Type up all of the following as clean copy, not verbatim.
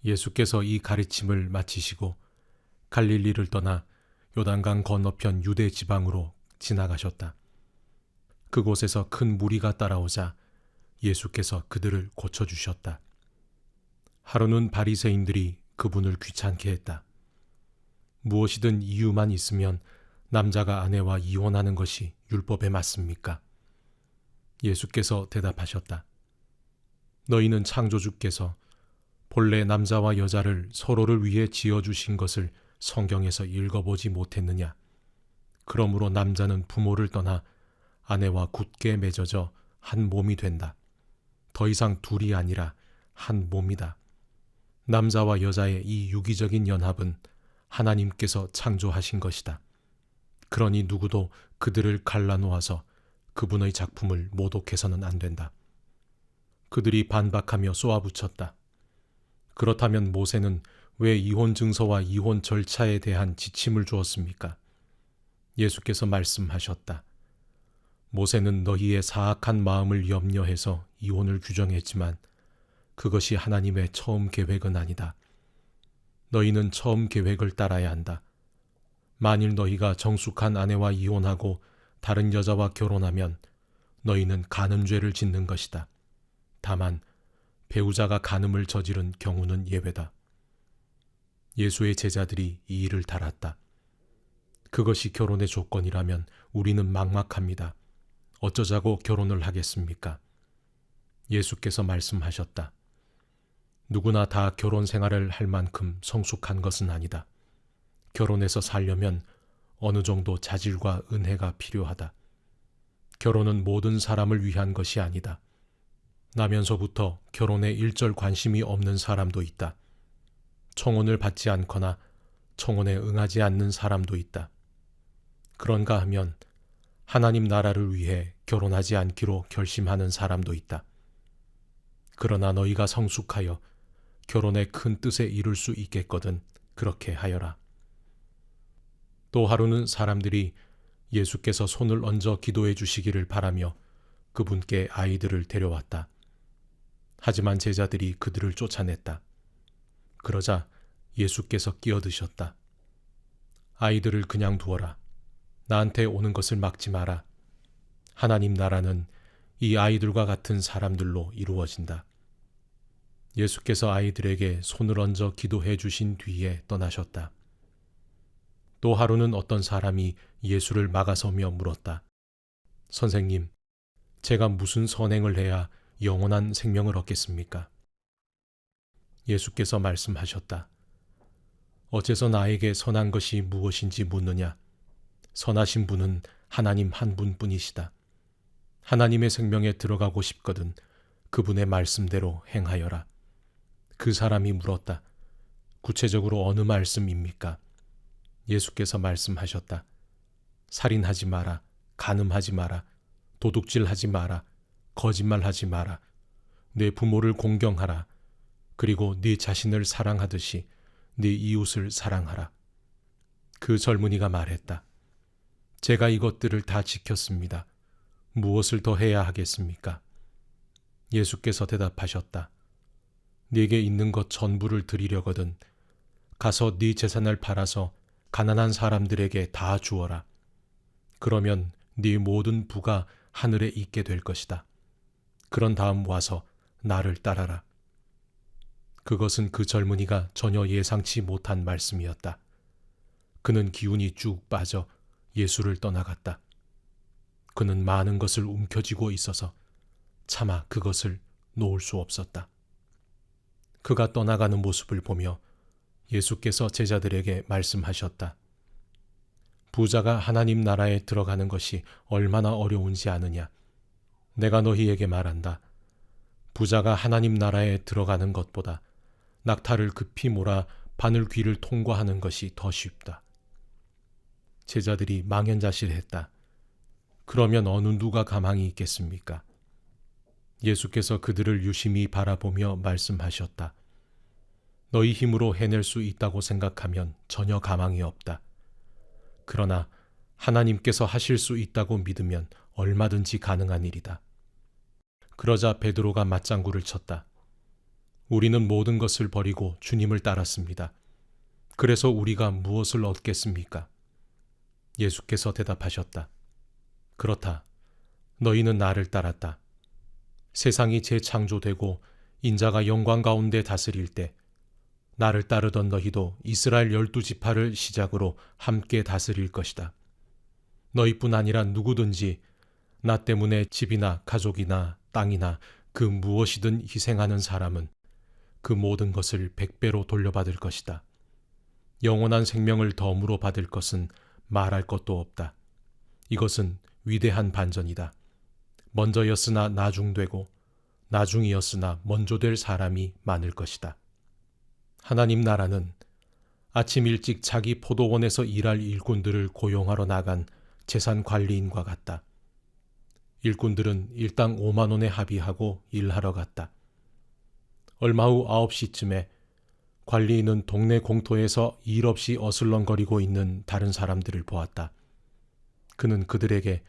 예수께서 이 가르침을 마치시고 갈릴리를 떠나 요단강 건너편 유대 지방으로 지나가셨다. 그곳에서 큰 무리가 따라오자 예수께서 그들을 고쳐주셨다. 하루는 바리새인들이 그분을 귀찮게 했다. 무엇이든 이유만 있으면 남자가 아내와 이혼하는 것이 율법에 맞습니까? 예수께서 대답하셨다. 너희는 창조주께서 본래 남자와 여자를 서로를 위해 지어주신 것을 성경에서 읽어보지 못했느냐? 그러므로 남자는 부모를 떠나 아내와 굳게 맺어져 한 몸이 된다. 더 이상 둘이 아니라 한 몸이다. 남자와 여자의 이 유기적인 연합은 하나님께서 창조하신 것이다. 그러니 누구도 그들을 갈라놓아서 그분의 작품을 모독해서는 안 된다. 그들이 반박하며 쏘아붙였다. 그렇다면 모세는 왜 이혼 증서와 이혼 절차에 대한 지침을 주었습니까? 예수께서 말씀하셨다. 모세는 너희의 사악한 마음을 염려해서 이혼을 규정했지만 그것이 하나님의 처음 계획은 아니다. 너희는 처음 계획을 따라야 한다. 만일 너희가 정숙한 아내와 이혼하고 다른 여자와 결혼하면 너희는 간음죄를 짓는 것이다. 다만 배우자가 간음을 저지른 경우는 예외다. 예수의 제자들이 이 일을 달았다. 그것이 결혼의 조건이라면 우리는 막막합니다. 어쩌자고 결혼을 하겠습니까? 예수께서 말씀하셨다. 누구나 다 결혼 생활을 할 만큼 성숙한 것은 아니다. 결혼해서 살려면 어느 정도 자질과 은혜가 필요하다. 결혼은 모든 사람을 위한 것이 아니다. 나면서부터 결혼에 일절 관심이 없는 사람도 있다. 청혼을 받지 않거나 청혼에 응하지 않는 사람도 있다. 그런가 하면 하나님 나라를 위해 결혼하지 않기로 결심하는 사람도 있다. 그러나 너희가 성숙하여 결혼의 큰 뜻에 이룰 수 있겠거든 그렇게 하여라. 또 하루는 사람들이 예수께서 손을 얹어 기도해 주시기를 바라며 그분께 아이들을 데려왔다. 하지만 제자들이 그들을 쫓아냈다. 그러자 예수께서 끼어드셨다. 아이들을 그냥 두어라. 나한테 오는 것을 막지 마라. 하나님 나라는 이 아이들과 같은 사람들로 이루어진다. 예수께서 아이들에게 손을 얹어 기도해 주신 뒤에 떠나셨다. 또 하루는 어떤 사람이 예수를 막아서며 물었다. 선생님, 제가 무슨 선행을 해야 영원한 생명을 얻겠습니까? 예수께서 말씀하셨다. 어째서 나에게 선한 것이 무엇인지 묻느냐? 선하신 분은 하나님 한 분뿐이시다. 하나님의 생명에 들어가고 싶거든 그분의 말씀대로 행하여라. 그 사람이 물었다. 구체적으로 어느 말씀입니까? 예수께서 말씀하셨다. 살인하지 마라, 간음하지 마라, 도둑질하지 마라, 거짓말하지 마라, 네 부모를 공경하라, 그리고 네 자신을 사랑하듯이 네 이웃을 사랑하라. 그 젊은이가 말했다. 제가 이것들을 다 지켰습니다. 무엇을 더 해야 하겠습니까? 예수께서 대답하셨다. 네게 있는 것 전부를 드리려거든 가서 네 재산을 팔아서 가난한 사람들에게 다 주어라. 그러면 네 모든 부가 하늘에 있게 될 것이다. 그런 다음 와서 나를 따라라. 그것은 그 젊은이가 전혀 예상치 못한 말씀이었다. 그는 기운이 쭉 빠져 예수를 떠나갔다. 그는 많은 것을 움켜쥐고 있어서 차마 그것을 놓을 수 없었다. 그가 떠나가는 모습을 보며 예수께서 제자들에게 말씀하셨다. 부자가 하나님 나라에 들어가는 것이 얼마나 어려운지 아느냐? 내가 너희에게 말한다. 부자가 하나님 나라에 들어가는 것보다 낙타를 급히 몰아 바늘귀를 통과하는 것이 더 쉽다. 제자들이 망연자실했다. 그러면 어느 누가 가망이 있겠습니까? 예수께서 그들을 유심히 바라보며 말씀하셨다. 너희 힘으로 해낼 수 있다고 생각하면 전혀 가망이 없다. 그러나 하나님께서 하실 수 있다고 믿으면 얼마든지 가능한 일이다. 그러자 베드로가 맞장구를 쳤다. 우리는 모든 것을 버리고 주님을 따랐습니다. 그래서 우리가 무엇을 얻겠습니까? 예수께서 대답하셨다. 그렇다. 너희는 나를 따랐다. 세상이 재창조되고 인자가 영광 가운데 다스릴 때 나를 따르던 너희도 이스라엘 12지파를 시작으로 함께 다스릴 것이다. 너희뿐 아니라 누구든지 나 때문에 집이나 가족이나 땅이나 그 무엇이든 희생하는 사람은 그 모든 것을 100배로 돌려받을 것이다. 영원한 생명을 덤으로 받을 것은 말할 것도 없다. 이것은 위대한 반전이다. 먼저였으나 나중되고 나중이었으나 먼저 될 사람이 많을 것이다. 하나님 나라는 아침 일찍 자기 포도원에서 일할 일꾼들을 고용하러 나간 재산 관리인과 같다. 일꾼들은 일당 5만 원에 합의하고 일하러 갔다. 얼마 후 9시쯤에 관리인은 동네 공터에서 일 없이 어슬렁거리고 있는 다른 사람들을 보았다. 그는 그들에게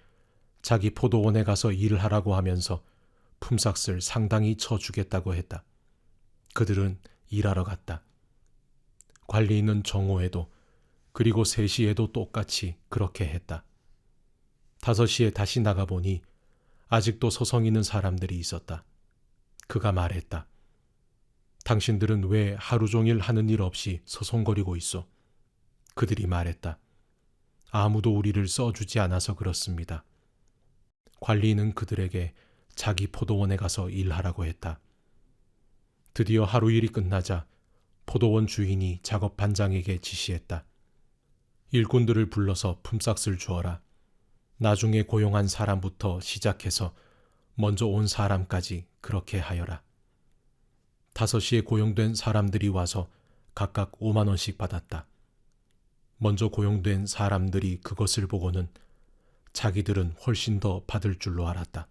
자기 포도원에 가서 일을 하라고 하면서 품삯을 상당히 쳐주겠다고 했다. 그들은 일하러 갔다. 관리인은 정오에도 그리고 3시에도 똑같이 그렇게 했다. 5시에 다시 나가보니 아직도 서성이는 사람들이 있었다. 그가 말했다. 당신들은 왜 하루 종일 하는 일 없이 서성거리고 있어? 그들이 말했다. 아무도 우리를 써주지 않아서 그렇습니다. 관리인은 그들에게 자기 포도원에 가서 일하라고 했다. 드디어 하루 일이 끝나자 포도원 주인이 작업 반장에게 지시했다. 일꾼들을 불러서 품삯을 주어라. 나중에 고용한 사람부터 시작해서 먼저 온 사람까지 그렇게 하여라. 5시에 고용된 사람들이 와서 각각 5만 원씩 받았다. 먼저 고용된 사람들이 그것을 보고는 자기들은 훨씬 더 받을 줄로 알았다.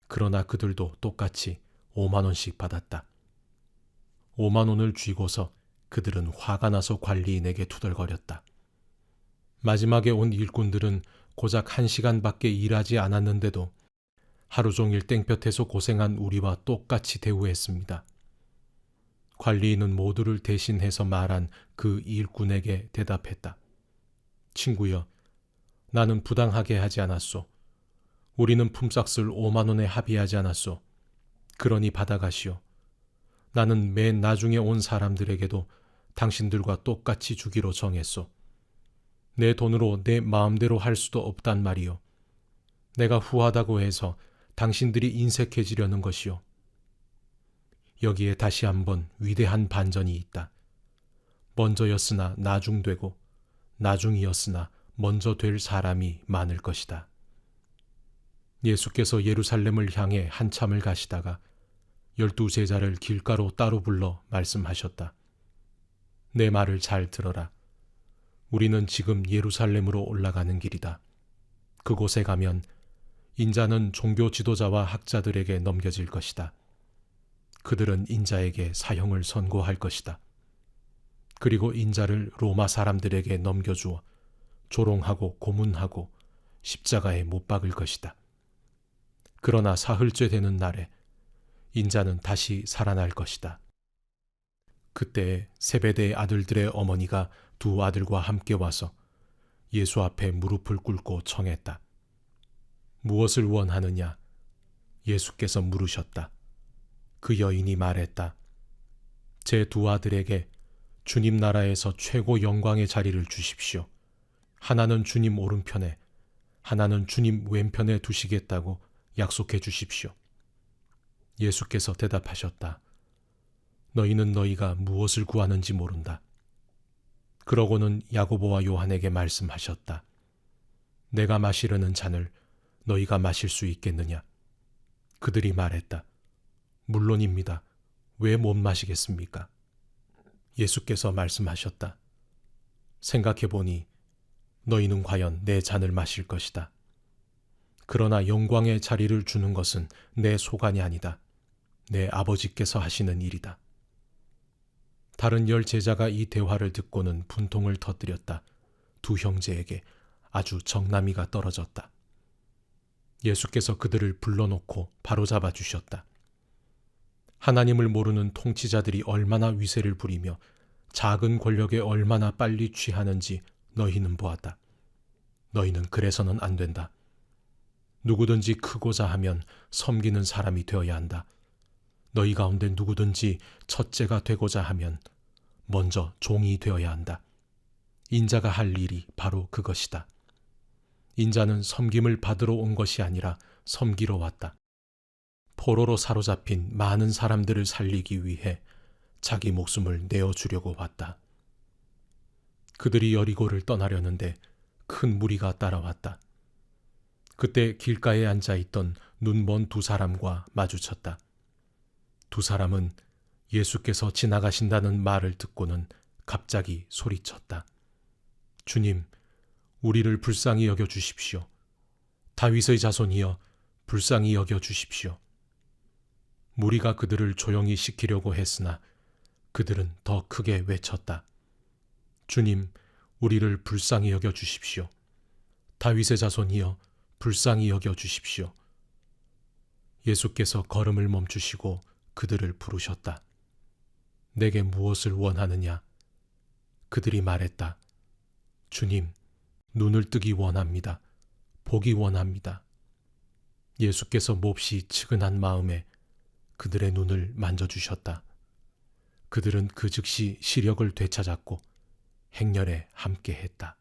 그러나 그들도 똑같이 5만 원씩 받았다. 5만 원을 쥐고서 그들은 화가 나서 관리인에게 투덜거렸다. 마지막에 온 일꾼들은 고작 1시간밖에 일하지 않았는데도 하루 종일 땡볕에서 고생한 우리와 똑같이 대우했습니다. 관리인은 모두를 대신해서 말한 그 일꾼에게 대답했다. 친구여, 나는 부당하게 하지 않았소. 우리는 품삯을 5만 원에 합의하지 않았소. 그러니 받아가시오. 나는 맨 나중에 온 사람들에게도 당신들과 똑같이 주기로 정했소. 내 돈으로 내 마음대로 할 수도 없단 말이오. 내가 후하다고 해서 당신들이 인색해지려는 것이오. 여기에 다시 한번 위대한 반전이 있다. 먼저였으나 나중되고 나중이었으나 먼저 될 사람이 많을 것이다. 예수께서 예루살렘을 향해 한참을 가시다가 12제자를 길가로 따로 불러 말씀하셨다. 내 말을 잘 들어라. 우리는 지금 예루살렘으로 올라가는 길이다. 그곳에 가면 인자는 종교 지도자와 학자들에게 넘겨질 것이다. 그들은 인자에게 사형을 선고할 것이다. 그리고 인자를 로마 사람들에게 넘겨주어 조롱하고 고문하고 십자가에 못 박을 것이다. 그러나 사흘째 되는 날에 인자는 다시 살아날 것이다. 그때 세베대의 아들들의 어머니가 2 아들과 함께 와서 예수 앞에 무릎을 꿇고 청했다. 무엇을 원하느냐? 예수께서 물으셨다. 그 여인이 말했다. 제 2 아들에게 주님 나라에서 최고 영광의 자리를 주십시오. 하나는 주님 오른편에, 하나는 주님 왼편에 두시겠다고 약속해 주십시오. 예수께서 대답하셨다. 너희는 너희가 무엇을 구하는지 모른다. 그러고는 야고보와 요한에게 말씀하셨다. 내가 마시려는 잔을 너희가 마실 수 있겠느냐? 그들이 말했다. 물론입니다. 왜 못 마시겠습니까? 예수께서 말씀하셨다. 생각해보니 너희는 과연 내 잔을 마실 것이다. 그러나 영광의 자리를 주는 것은 내 소관이 아니다. 내 아버지께서 하시는 일이다. 다른 10 제자가 이 대화를 듣고는 분통을 터뜨렸다. 2 형제에게 아주 정나미가 떨어졌다. 예수께서 그들을 불러놓고 바로잡아 주셨다. 하나님을 모르는 통치자들이 얼마나 위세를 부리며 작은 권력에 얼마나 빨리 취하는지 너희는 보았다. 너희는 그래서는 안 된다. 누구든지 크고자 하면 섬기는 사람이 되어야 한다. 너희 가운데 누구든지 첫째가 되고자 하면 먼저 종이 되어야 한다. 인자가 할 일이 바로 그것이다. 인자는 섬김을 받으러 온 것이 아니라 섬기러 왔다. 포로로 사로잡힌 많은 사람들을 살리기 위해 자기 목숨을 내어주려고 왔다. 그들이 여리고를 떠나려는데 큰 무리가 따라왔다. 그때 길가에 앉아있던 눈먼 두 사람과 마주쳤다. 두 사람은 예수께서 지나가신다는 말을 듣고는 갑자기 소리쳤다. 주님, 우리를 불쌍히 여겨 주십시오. 다윗의 자손이여, 불쌍히 여겨 주십시오. 무리가 그들을 조용히 시키려고 했으나 그들은 더 크게 외쳤다. 주님, 우리를 불쌍히 여겨 주십시오. 다윗의 자손이여, 불쌍히 여겨 주십시오. 예수께서 걸음을 멈추시고 그들을 부르셨다. 내게 무엇을 원하느냐? 그들이 말했다. 주님, 눈을 뜨기 원합니다. 보기 원합니다. 예수께서 몹시 측은한 마음에 그들의 눈을 만져주셨다. 그들은 그 즉시 시력을 되찾았고 행렬에 함께했다.